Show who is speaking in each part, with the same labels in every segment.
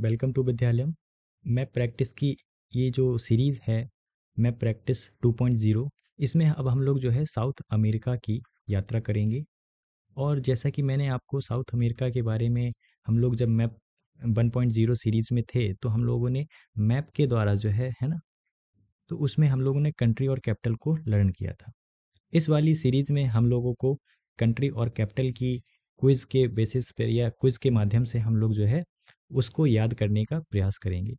Speaker 1: Welcome to Vidyalayam. मैं practice की ये जो सीरीज़ है, मैं प्रैक्टिस 2.0, इसमें अब हम लोग जो है साउथ अमेरिका की यात्रा करेंगे। और जैसा कि मैंने आपको साउथ अमेरिका के बारे में, हम लोग जब मैप 1.0 सीरीज़ में थे तो हम लोगों ने मैप के द्वारा जो है ना, तो उसमें हम लोगों ने कंट्री और कैपिटल को लर्न किया था। इस वाली सीरीज़ में हम लोगों को कंट्री और कैपिटल की क्विज़ के बेसिस पर या क्विज़ के माध्यम से हम लोग जो है उसको याद करने का प्रयास करेंगे।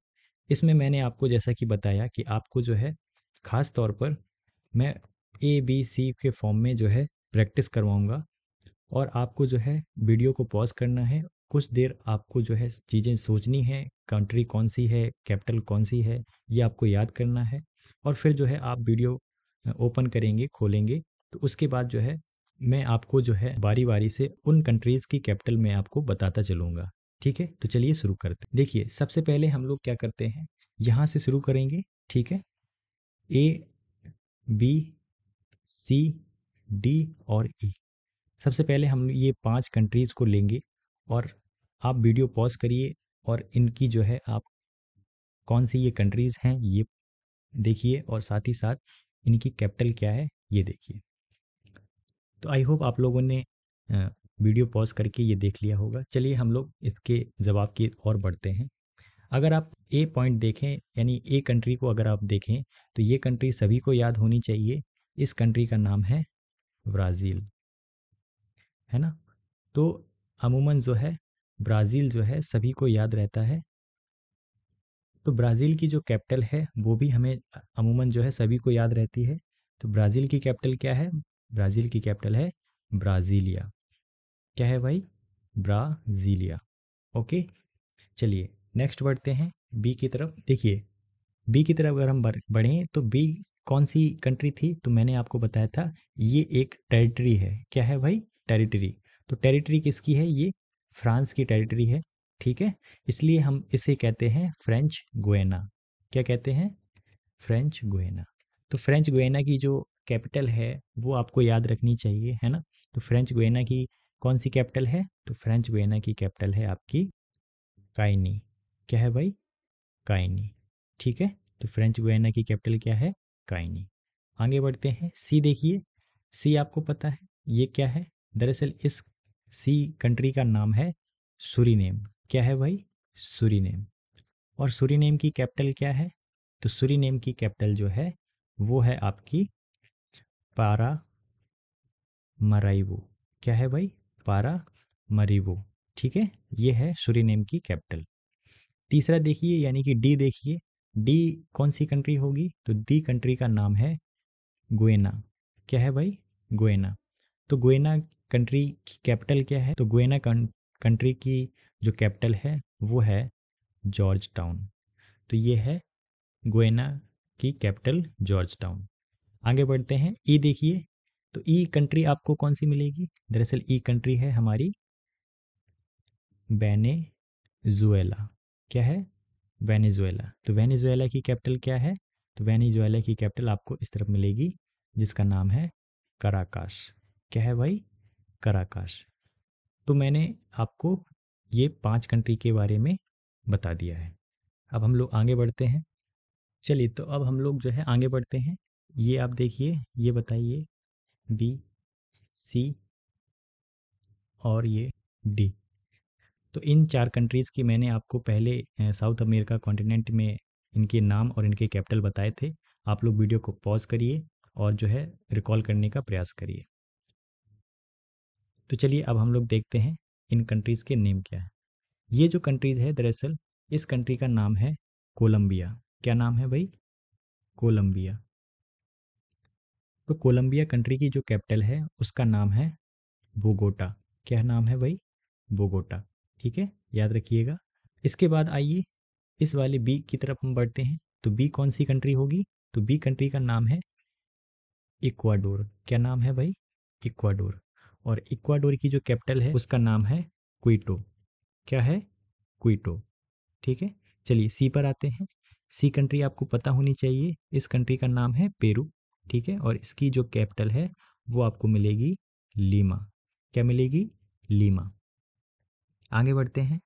Speaker 1: इसमें मैंने आपको जैसा कि बताया कि आपको जो है ख़ास तौर पर मैं ए बी सी के फॉर्म में जो है प्रैक्टिस करवाऊँगा। और आपको जो है वीडियो को पॉज़ करना है, कुछ देर आपको जो है चीज़ें सोचनी है, कंट्री कौन सी है, कैपिटल कौन सी है, ये आपको याद करना है। और फिर जो है आप वीडियो ओपन करेंगे, खोलेंगे, तो उसके बाद जो है मैं आपको जो है बारी-बारी से उन कंट्रीज़ की कैपिटल मैं आपको बताता चलूँगा। ठीक है? तो चलिए शुरू करते हैं। देखिए, सबसे पहले हम लोग क्या करते हैं, यहाँ से शुरू करेंगे, ठीक है? ए, बी, सी, डी और ई। सबसे पहले हम ये 5 कंट्रीज़ को लेंगे और आप वीडियो पॉज़ करिए और इनकी जो है आप कौन सी ये कंट्रीज़ हैं ये देखिए और साथ ही साथ इनकी कैपिटल क्या है ये देखिए। तो आई होप आप लोगों ने वीडियो पॉज़ करके ये देख लिया होगा। चलिए हम लोग इसके जवाब की ओर बढ़ते हैं। अगर आप ए पॉइंट देखें, यानी ए कंट्री को अगर आप देखें, तो ये कंट्री सभी को याद होनी चाहिए। इस कंट्री का नाम है ब्राज़ील, है ना? तो अमूमन जो है ब्राज़ील जो है सभी को याद रहता है। तो ब्राज़ील की जो कैपिटल है वो भी हमें अमूमन जो है सभी को याद रहती है। तो ब्राज़ील की कैपिटल क्या है? ब्राज़ील की कैपिटल है ब्राज़ीलिया। क्या है भाई? ब्राज़ीलिया। ओके, चलिए नेक्स्ट बढ़ते हैं बी की तरफ। देखिए, बी की तरफ अगर हम बढ़ें तो बी कौन सी कंट्री थी? तो मैंने आपको बताया था ये एक टेरिटरी है। क्या है भाई? टेरिटरी। तो टेरिटरी किसकी है? ये फ्रांस की टेरिटरी है, ठीक है? इसलिए हम इसे कहते हैं फ्रेंच गुयाना। क्या कहते हैं? French Guiana. तो फ्रेंच गुयाना की जो कैपिटल है वो आपको याद रखनी चाहिए, है ना? तो फ्रेंच गुयाना की कौन सी कैपिटल है? तो फ्रेंच गुयाना की कैपिटल है आपकी काइनी। क्या है भाई? काइनी। ठीक है, तो फ्रेंच गुयाना की कैपिटल क्या है? काइनी। आगे बढ़ते हैं, सी देखिए। सी आपको पता है ये क्या है? दरअसल इस सी कंट्री का नाम है सूरीनेम। क्या है भाई? सूरीनेम। और सूरीनेम की कैपिटल क्या है? तो सूरीनेम की कैपिटल जो है वो है आपकी पारा मराइवो। क्या है भाई? पारा मरीवो। ठीक है, ये है सूरीनेम की कैपिटल। तीसरा देखिए, यानी कि डी देखिए। डी कौन सी कंट्री होगी? तो डी कंट्री का नाम है गुएना। क्या है भाई? गुएना। तो गुएना कंट्री की कैपिटल क्या है? तो गुएना कंट्री की जो कैपिटल है वो है जॉर्ज टाउन। तो ये है गुएना की कैपिटल जॉर्ज टाउन। आगे बढ़ते हैं, ई देखिए। तो ई कंट्री आपको कौन सी मिलेगी? दरअसल ई कंट्री है हमारी वेनेजुएला। क्या है? वेनेजुएला। तो वेनेजुएला की कैपिटल क्या है? तो वेनेजुएला की कैपिटल आपको इस तरफ मिलेगी जिसका नाम है कराकाश। क्या है भाई? कराकाश। तो मैंने आपको ये 5 कंट्री के बारे में बता दिया है। अब हम लोग आगे बढ़ते हैं। चलिए, तो अब हम लोग जो है आगे बढ़ते हैं। ये आप देखिए, ये बताइए बी, सी और ये डी। तो इन 4 कंट्रीज़ की मैंने आपको पहले साउथ अमेरिका कॉन्टिनेंट में इनके नाम और इनके कैपिटल बताए थे। आप लोग वीडियो को पॉज़ करिए और जो है रिकॉल करने का प्रयास करिए। तो चलिए अब हम लोग देखते हैं इन कंट्रीज़ के नेम क्या है। ये जो कंट्रीज़ है दरअसल इस कंट्री का नाम है कोलंबिया। क्या नाम है भाई? कोलंबिया। तो कोलंबिया कंट्री की जो कैपिटल है उसका नाम है बोगोटा। क्या नाम है भाई? बोगोटा। ठीक है, याद रखिएगा। इसके बाद आइए इस वाले बी की तरफ हम बढ़ते हैं। तो बी कौन सी कंट्री होगी? तो बी कंट्री का नाम है इक्वाडोर। क्या नाम है भाई? इक्वाडोर। और इक्वाडोर की जो कैपिटल है उसका नाम है क्विटो। क्या है? क्विटो। ठीक है, चलिए सी पर आते हैं। सी कंट्री आपको पता होनी चाहिए। इस कंट्री का नाम है पेरू। ठीक है, और इसकी जो कैपिटल है वो आपको मिलेगी लीमा। क्या मिलेगी? लीमा। आगे बढ़ते हैं,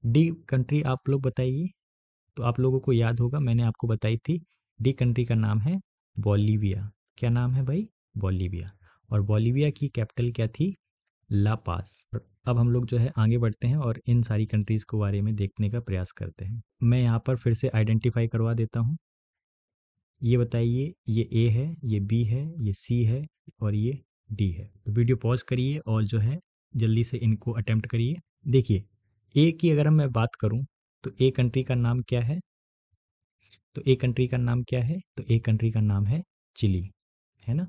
Speaker 1: डी कंट्री आप लोग बताइए। तो आप लोगों को याद होगा, मैंने आपको बताई थी, डी कंट्री का नाम है बोलीविया। क्या नाम है भाई? बोलीविया। और बोलीविया की कैपिटल क्या थी? ला पास। अब हम लोग जो है आगे बढ़ते हैं और इन सारी कंट्रीज़ के बारे में देखने का प्रयास करते हैं। मैं यहाँ पर फिर से आइडेंटिफाई करवा देता हूँ। ये बताइए, ये ए है, ये बी है, ये सी है और ये डी है। तो वीडियो पॉज करिए और जो है जल्दी से इनको अटेम्प्ट करिए। देखिए, ए की अगर मैं बात करूँ तो ए कंट्री का नाम क्या है? तो ए कंट्री का नाम क्या है? तो ए कंट्री का नाम है चिली, है ना?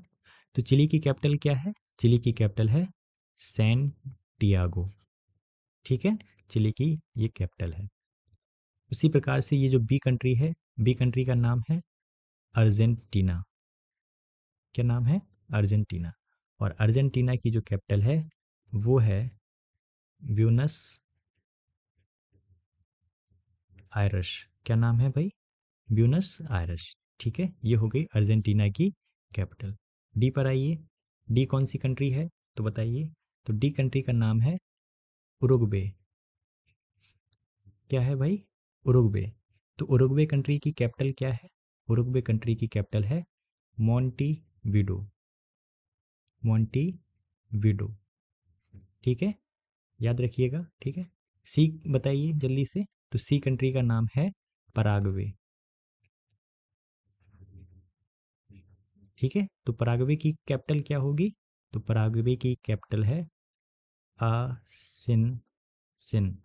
Speaker 1: तो चिली की कैपिटल क्या है? चिली की कैपिटल है सैन टियागो। ठीक है, चिली की ये कैपिटल है। उसी प्रकार से ये जो बी कंट्री है, बी कंट्री का नाम है अर्जेंटीना। क्या नाम है? अर्जेंटीना। और अर्जेंटीना की जो कैपिटल है वो है ब्यूनस आयरस। क्या नाम है भाई? Buenos Aires. ठीक है, ये हो गई अर्जेंटीना की कैपिटल। डी पर आइए, डी कौन सी कंट्री है तो बताइए। तो डी कंट्री का नाम है उरुग्वे। क्या है भाई? उरुग्वे। तो उरुग्वे कंट्री की कैपिटल क्या है? उरुग्वे कंट्री की कैपिटल है मोंटी विडो। Monty window. ठीक है, याद रखिएगा। ठीक है, सी बताइए जल्दी से। तो सी कंट्री का नाम है पराग्वे। ठीक है, तो पराग्वे की कैपिटल क्या होगी? तो पराग्वे की कैपिटल है असिन सिन।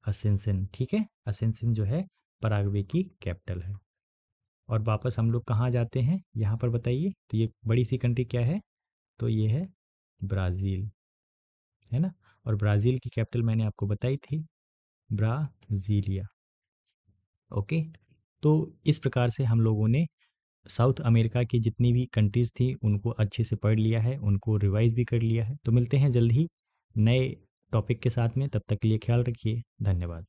Speaker 1: असिनसिन। ठीक है, असिनसिन जो है पराग्वे की कैपिटल है। और वापस हम लोग कहाँ जाते हैं यहाँ पर बताइए। तो ये बड़ी सी कंट्री क्या है? तो ये है ब्राज़ील, है ना? और ब्राज़ील की कैपिटल मैंने आपको बताई थी, ब्राज़ीलिया। ओके, तो इस प्रकार से हम लोगों ने साउथ अमेरिका की जितनी भी कंट्रीज़ थी उनको अच्छे से पढ़ लिया है, उनको रिवाइज़ भी कर लिया है। तो मिलते हैं जल्द ही नए टॉपिक के साथ में, तब तक के लिए ख्याल रखिए। धन्यवाद।